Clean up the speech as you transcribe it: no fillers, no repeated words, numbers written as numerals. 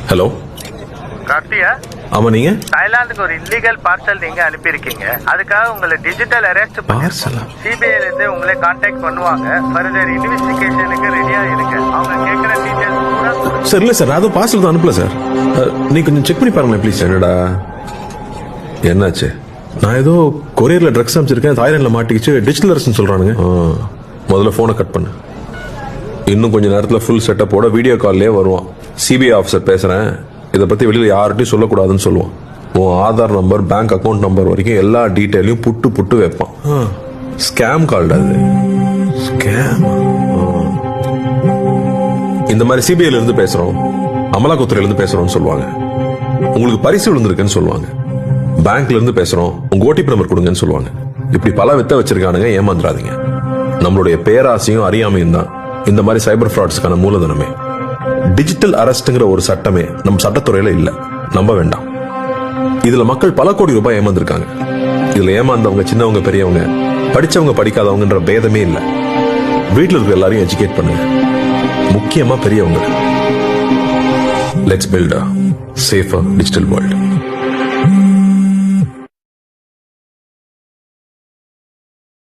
Hello கார்த்தியா, ஆமா நீங்க தாய்லாந்துக்கு ஒரு இல்லீகல் பார்சல் நீங்க அனுப்பியிருக்கீங்க. அதுக்காக உங்களை டிஜிட்டல் அரெஸ்ட் பார்சலா? சிபிஐல இருந்து உங்களை கான்டாக்ட் பண்ணுவாங்க. ஃபர்தர் இன்வெஸ்டிகேஷனுக்கு ரெடியா இருங்க. அவங்க கேட்கிற டீடைல்ஸ் பூரா சார் இல்ல சார், அது பார்சல் தான் அனுப்பல சார். நீ கொஞ்சம் செக் பண்ணி பாருங்களேன் ப்ளீஸ். என்னடா என்னாச்சு? நான் ஏதோ கொரியர்ல ட்ரக்ஸ் அனுப்பிச்சிருக்கேன், தாய்லாந்துல மாட்டிக்கிச்சு, டிஜிட்டல் அரெஸ்ட்னு சொல்றானுங்க. முதல்ல போனை கட் பண்ணு. இன்னும் கொஞ்ச நேரத்தில் ஃபுல் செட்டப்போட வீடியோ கால்லே வருவான். சிபிஐ ஆஃபீஸர் பேசுறேன், இதை பத்தி வெளியில யார்கிட்டையும் சொல்லக்கூடாதுன்னு சொல்லுவான். உன் Aadhaar number, bank account number வரைக்கும் எல்லா டீட்டெயிலையும் புட்டு புட்டு வைப்பான். ஸ்கேம் கால்டா அது. ஸ்கேம். இந்த மாதிரி சிபிஐல இருந்து பேசுறோம், அமலாக்கத்துறையில இருந்து பேசுறோம்னு சொல்லுவாங்க. உங்களுக்கு பரிசு விழுந்திருக்குன்னு சொல்லுவாங்க. பேங்க்ல இருந்து பேசுறோம், உங்க ஓடிபி நம்பர் கொடுங்கன்னு சொல்லுவாங்க. இப்படி பல வித்த வச்சிருக்கானுங்க, ஏமாந்துடாதீங்க. நம்மளுடைய பேராசையும் அறியாமையும் தான் இந்த மாதிரி சைபர் ஃப்ராட்ஸ்க்கான மூலதனமே. டிஜிட்டல் அரெஸ்ட்ங்கிற ஒரு சட்டமே நம்ம சட்டத்துறையில இல்ல, நம்ப வேண்டாம். இதுல மக்கள் பல கோடி ரூபாய் ஏமாந்துருக்காங்க. இதுல ஏமாந்தவங்க சின்னவங்க பெரியவங்க, படிச்சவங்க படிக்காதவங்கன்ற பேதமே இல்ல. வீட்டில் இருக்க எல்லாரையும் எஜுகேட் பண்ணுங்க, முக்கியமா பெரியவங்க. Let's build a safer digital world.